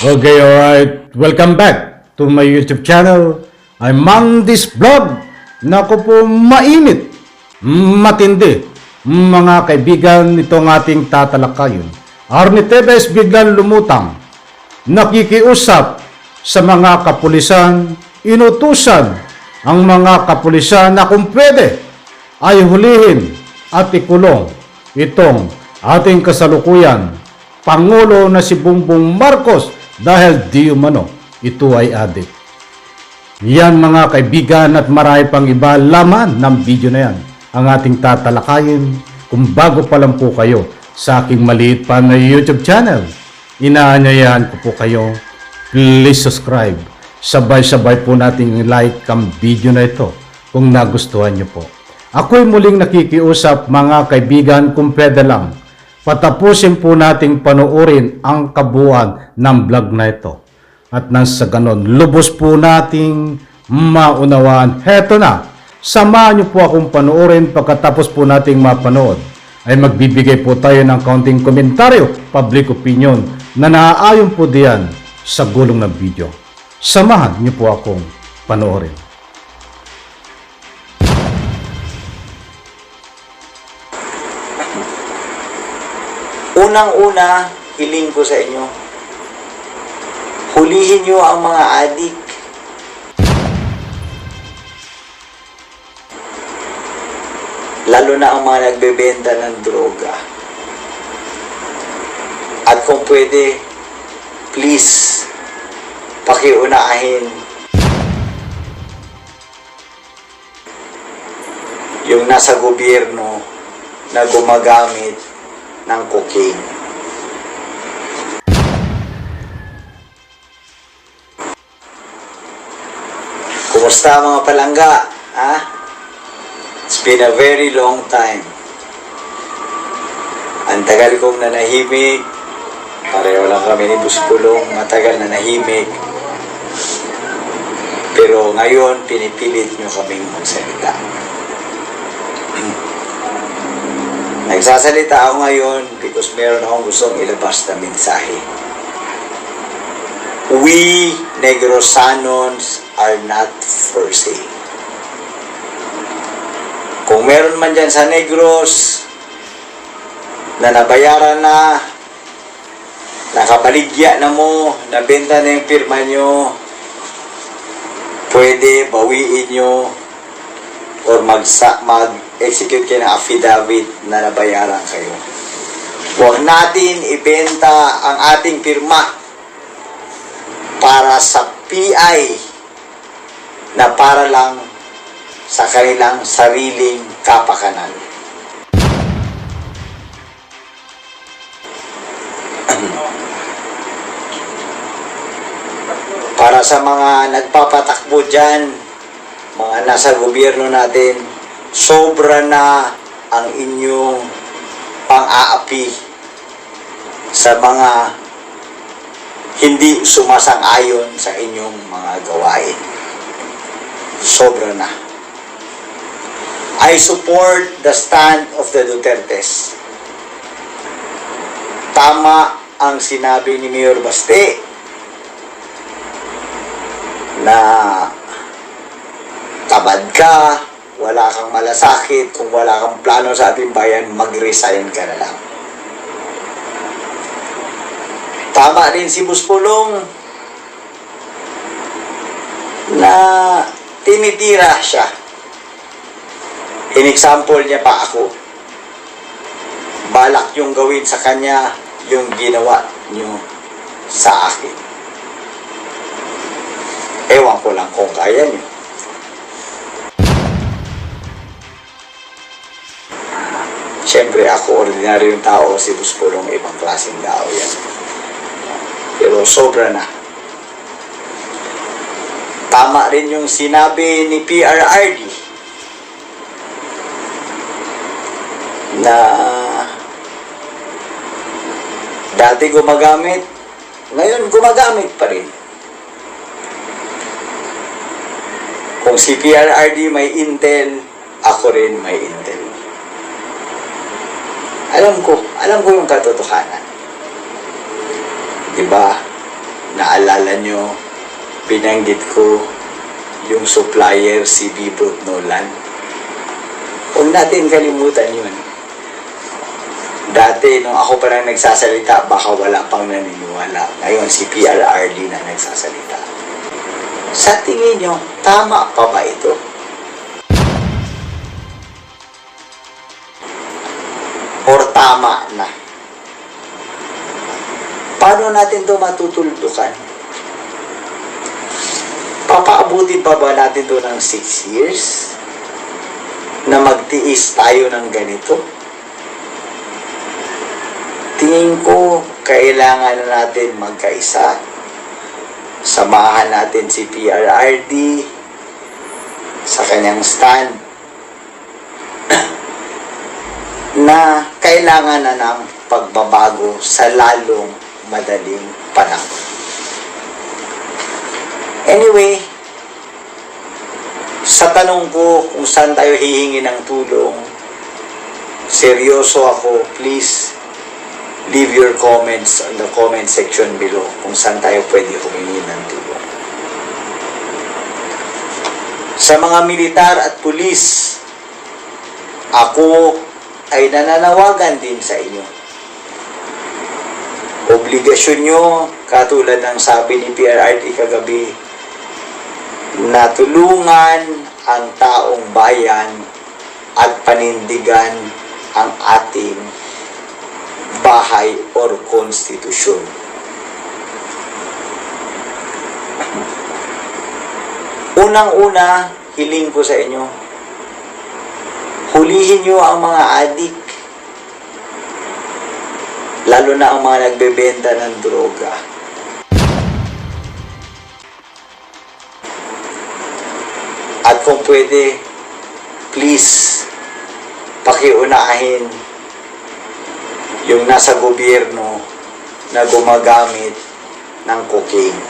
Okay, alright. Welcome back to my YouTube channel. I'm Mandis Vlog. Naku po, mainit, matindi. Mga kaibigan, itong ating tatalakayin. Arnie Tevez biglang lumutang. Nakikiusap sa mga kapulisan, inutusan ang mga kapulisan na kung pwede ay hulihin at ikulong itong ating kasalukuyan Pangulo na si Bongbong Marcos dahil di umano ito ay adik. Yan mga kaibigan at marami pang iba laman ng video na yan ang ating tatalakayin. Kung bago pa lang po kayo sa aking maliit pa na YouTube channel, inaanyayahan ko po kayo, please subscribe. Sabay-sabay po nating like ang video na ito kung nagustuhan nyo po. Ako'y muling nakikiusap mga kaibigan, kung pwede lang, patapusin po nating panoorin ang kabuuan ng vlog na ito. At nang sa ganon, lubos po nating maunawaan. Heto na, samahan niyo po akong panoorin. Pagkatapos po nating mapanood, ay magbibigay po tayo ng kaunting komentaryo, public opinion, na naaayon po diyan sa gulong ng video. Samahan niyo po akong panoorin. Unang-una, hiling ko sa inyo, hulihin nyo ang mga adik. Lalo na ang mga nagbebenta ng droga. At kung pwede, please, pakiunahin yung nasa gobyerno na gumagamit ng cocaine. Kumusta mga palangga? Ha? It's been a very long time. Ang tagal kong nanahimik. Pareho lang kami ni Buspulong, matagal na nahimik. Pero ngayon, pinipilit nyo kaming magsalita. Nagsasalita ako ngayon because meron akong gustong ilabas na mensahe. We Negrosanons are not for sale. Kung meron man dyan sa Negros na nabayaran na, nakabaligya na mo, nabenta na yung pirma nyo, pwede bawiin nyo or mag-execute kayo ng affidavit na nabayaran kayo. Huwag natin ibenta ang ating pirma para sa PI na para lang sa kanilang sariling kapakanan. Para sa mga nagpapatakbo dyan, mga nasa gobyerno natin, sobra na ang inyong pang-aapi sa mga hindi sumasang-ayon sa inyong mga gawain. Sobra na. I support the stand of the Dutertes. Tama ang sinabi ni Mayor Baste na tabad ka, wala kang malasakit, kung wala kang plano sa ating bayan, mag-resign ka na lang. Tama rin si Buspulong na tinitira siya. In-example niya pa ako. Balak yung gawin sa kanya yung ginawa niyo sa akin. Ewan ko lang kung kaya niyo. Siyempre ako, ordinaryong tao, si Buspulong, ibang klaseng tao yan. Pero sobra na. Tama rin yung sinabi ni PRRD na dati gumagamit, ngayon gumagamit pa rin. Kung si PRRD may intel, ako rin may intel. Alam ko yung katotohanan. Diba? naalala nyo, binanggit ko yung supplier si Bibrot Nolan. Huwag natin kalimutan yun. Dati, nung ako pa lang nagsasalita, baka wala pang naniniwala. Ngayon, si PRRD na nagsasalita. Sa tingin nyo, tama pa ba ito? Or tama na? Paano natin ito matutuldukan? Papaabutin pa ba natin ito ng 6 years? Na magtiis tayo ng ganito? Tingin ko, kailangan na natin magkaisa. Samahan natin si PRRD sa kanyang stand na kailangan na ng pagbabago sa lalong madaling panahon. Anyway, sa tanong ko kung saan tayo hihingi ng tulong, seryoso ako, please leave your comments on the comment section below kung saan tayo pwede humingi ng tulong. Sa mga militar at pulis, ako ay nananawagan din sa inyo. Obligasyon nyo, katulad ng sabi ni PRRD kagabi, na tulungan ang taong bayan at panindigan ang ating bahay or konstitusyon. Unang-una, hiling ko sa inyo, hulihin nyo ang mga adik, lalo na ang mga nagbebenta ng droga. At kung pwede, please, pakiunahin yung nasa gobyerno na gumagamit ng cocaine.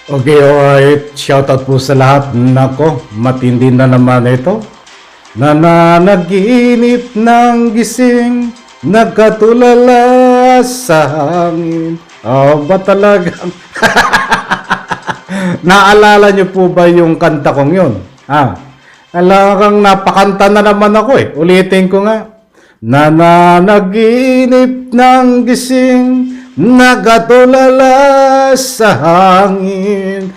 Okay, alright. Shoutout po sa lahat. Nako, matindi na naman ito. Nananaginip ng gising, nagkatulala sa hangin. Oh, ba talagang? Naalala niyo po ba yung kanta kong yun? Talagang napakanta na naman ako eh. Ulitin ko nga. Nananaginip ng gising, nagatulala sa hangin.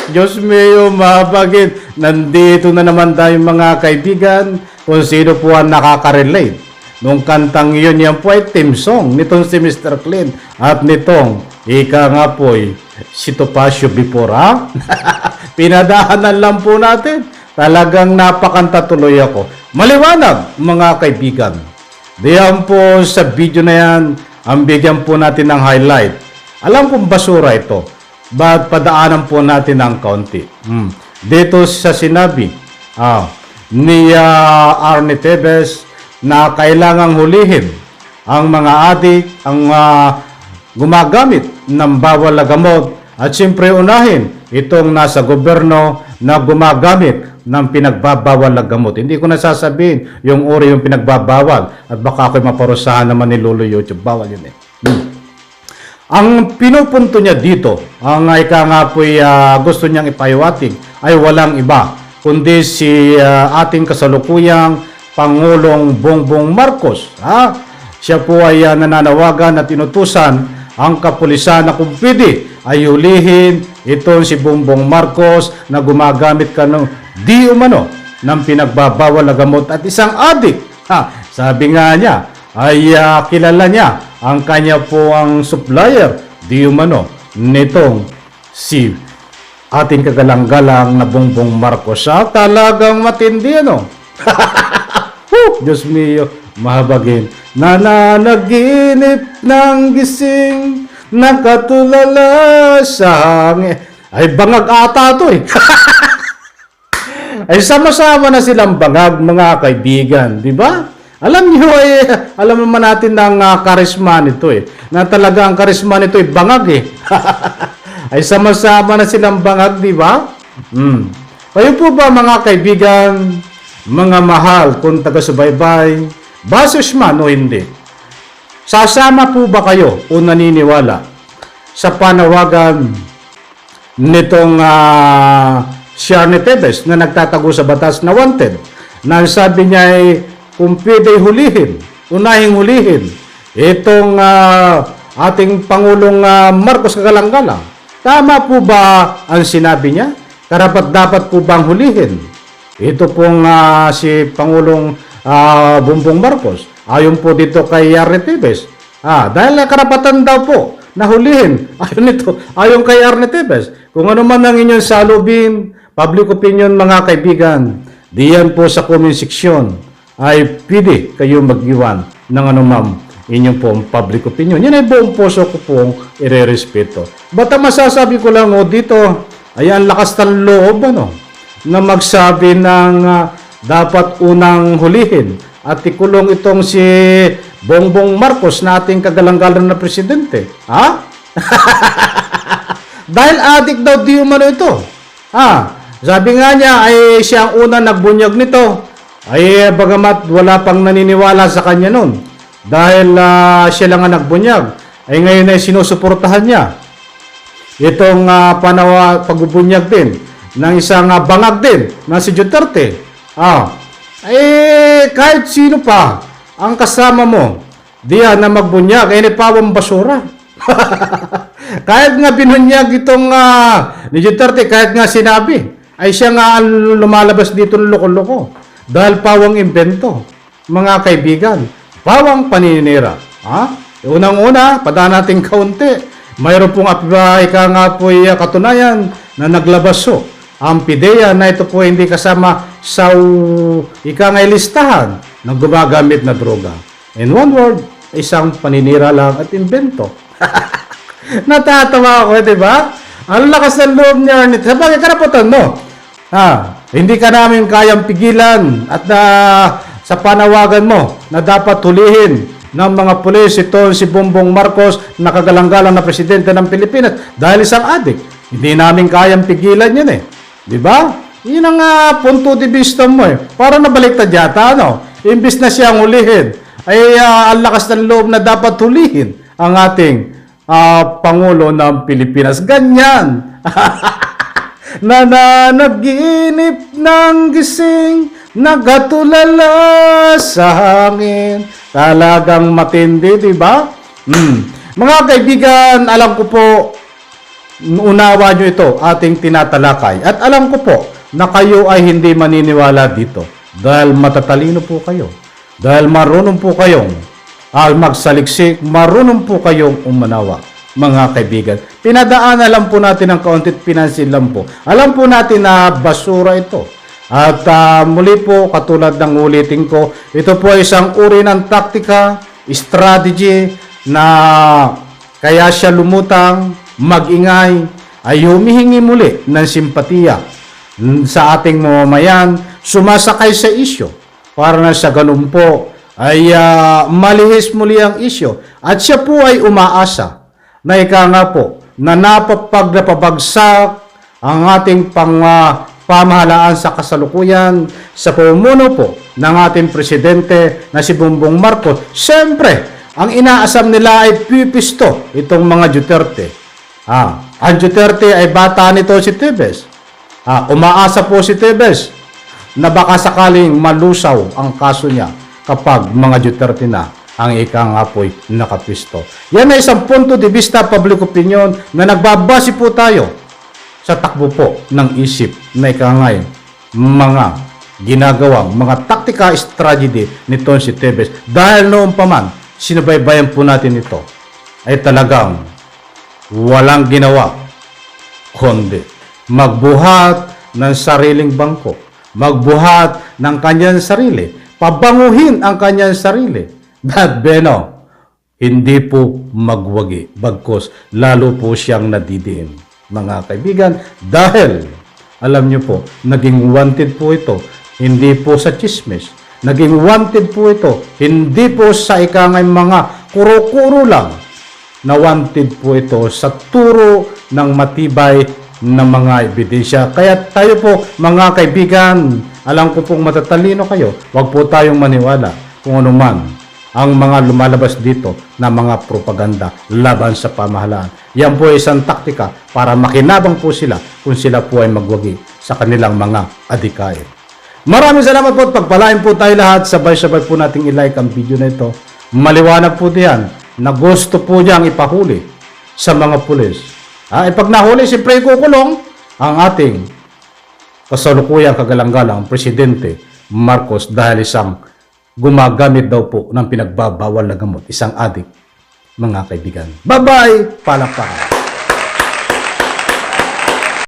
Diyos mio, mabagin. Nandito na naman tayo mga kaibigan kung sino po ang nakaka-relate. Nung kantang yun, yan po ay theme song nitong si Mr. Clean at nitong ika nga po si Topacio before, ha? Pinadahanan lang po natin. Talagang napakanta tuloy ako. Maliwanag mga kaibigan. Diyan po sa video na yan, ang bigyan po natin ng highlight. Alam kong basura ito, but padaanan po natin ng kaunti. Dito sa sinabi ni Arnie Tevez na kailangang hulihin ang mga adik, ang gumagamit ng bawal na gamot, at siyempre unahin itong nasa gobyerno na gumagamit ng pinagbabawal na gamot. Hindi ko nasasabihin yung uri yung pinagbabawal at baka ako'y maparusahan naman ni Lolo YouTube. Bawal yun eh. Ang pinupunto niya dito, ang ika nga po'y gusto niyang ipahiwatig ay walang iba kundi si ating kasalukuyang Pangulong Bongbong Marcos. Siya po ay nananawagan at inutusan ang kapulisan na kung pwede ay hulihin itong si Bongbong Marcos na gumagamit ka ng di umano ng pinagbabawal na gamot at isang adik. Sabi nga niya ay kilala niya ang kanya po ang supplier di umano nitong si ating kagalang-galang na Bongbong Marcos. Talagang matindi ano. Diyos mio, mahabagin. Nananaginip ng gising, nakatulala sa hangin. Ay, bangag ata to eh. Ay, sama-sama na silang bangag, mga kaibigan. Di ba? Alam niyo alam naman natin ng karisma nito eh. Na talaga ang karisma nito ay bangag eh. Ay, sama-sama na silang bangag, di ba? Kayo po ba mga kaibigan, mga mahal kung taga-subaybay, basis man o hindi, sasama po ba kayo o naniniwala sa panawagan nitong si Arnie Tevez na nagtatago sa batas na wanted, na sabi niya ay kung pwede hulihin, unahing hulihin itong ating Pangulong Marcos kagalang-galang. Tama po ba ang sinabi niya? Karapat-dapat po bang hulihin ito pong si Pangulong Bongbong Marcos? Ayon po dito kay Arnie Tevez. Dahil karapatan daw po na hulihin. Ayon kay Arnie Tevez. Kung ano man ang inyong salubin, public opinion mga kaibigan, diyan po sa comment section ay pwede kayo mag-iwan ng anumang inyong pong public opinion. Yan ay buong puso ko pong irerespeto. Bata masasabi ko lang dito, ayan lakas ng loob na magsabi ng dapat unang hulihin at ikulong itong si Bongbong Marcos na ating kagalang-galang na presidente. Dahil adik daw di umano ito. Sabi nga niya ay siya ang unang nagbunyag nito. Ay bagamat wala pang naniniwala sa kanya noon. Dahil siya lang ang nagbunyag. Ay ngayon ay sinusuportahan niya itong pagbubunyag din ng isang bangag din na si Duterte. Kahit sino pa ang kasama mo diyan na magbunyag ay pawang basura. Kahit nga binunyag itong ni Duterte, kahit nga sinabi, ay siya nga ang lumalabas dito ng loko-loko. Dahil pawang invento, mga kaibigan, pawang paninira. Unang-una, padaan natin kaunti. Mayroon pong ika nga po'y katunayan na naglabas ang PIDEA na ito po hindi kasama sa ika nga listahan ng gumagamit na droga. In one word, isang paninira lang at invento. Natatawa ako, di ba? Ang lakas ng loob niya. Sabagay, karapatan mo. Hindi ka namin kayang pigilan at sa panawagan mo na dapat hulihin ng mga pulis ito si Bongbong Marcos na kagalang-galang na presidente ng Pilipinas dahil isang adik. Hindi namin kayang pigilan yun Di ba? Yun ang punto de vista mo Para nabaliktad yata, Imbis na siyang hulihin, ay ang lakas ng loob na dapat hulihin ang ating Pangulo ng Pilipinas. Ganyan. Nananaginip ng gising, nagatulala sa hangin. Talagang matindi, di ba? Mga kaibigan, alam ko po, unawa nyo ito, ating tinatalakay. At alam ko po, na kayo ay hindi maniniwala dito. Dahil matatalino po kayo. Dahil marunong po kayong magsaliksik, marunong po kayong umanawa, mga kaibigan. Pinadaanan lang po natin ang kauntit pinansin lang po. Alam po natin na basura ito. At muli po, katulad ng ulitin ko, ito po ay isang uri ng taktika, strategy na kaya siya lumutang, magingay, ay humihingi muli ng simpatiya sa ating mamamayan, sumasakay sa isyo para na sa ganun po ay malihis muli ang isyo. At siya po ay umaasa na ika nga po na napapagdapabagsak ang ating pamahalaan sa kasalukuyan sa pamumuno po ng ating presidente na si Bongbong Marcos. Siyempre, ang inaasam nila ay pipisto itong mga Duterte. Ang Duterte ay bata nito si Tevez. Umaasa po si Tevez na baka sakaling malusaw ang kaso niya kapag mga Duterte na ang ika nga po'y nakapisto. Yan ay isang punto de vista public opinion na nagbabase po tayo sa takbo po ng isip na ika nga mga ginagawang mga taktika strategy nito si Tevez. Dahil noon pa man, sinubaybayan po natin ito, ay talagang walang ginawa kundi magbuhat ng sariling bangko, magbuhat ng kanyang sarili, pabanguhin ang kanyang sarili. That Beno, hindi po magwagi, bagkos lalo po siyang nadidiin, mga kaibigan, dahil alam nyo po, naging wanted po ito, hindi po sa chismis, naging wanted po ito, hindi po sa ikangay mga kuro-kuro lang, na wanted po ito sa turo ng matibay na mga ebidensya. Kaya tayo po mga kaibigan Alam ko pong matatalino kayo, wag po tayong maniwala kung ano man ang mga lumalabas dito na mga propaganda laban sa pamahalaan. Yan po ay isang taktika para makinabang po sila kung sila po ay magwagi sa kanilang mga adikain. Maraming salamat po at pagpalain po tayo lahat. Sabay-sabay po nating i-like ang video na ito. Maliwanag po diyan na gusto po niyang ipahuli sa mga pulis. Pag nahuli, siyempre ikukulong ang ating kasalukuyang kagalang-galang Presidente Marcos dahil isang gumagamit daw po ng pinagbabawal na gamot, isang adik, mga kaibigan. Bye-bye! Palakpakan!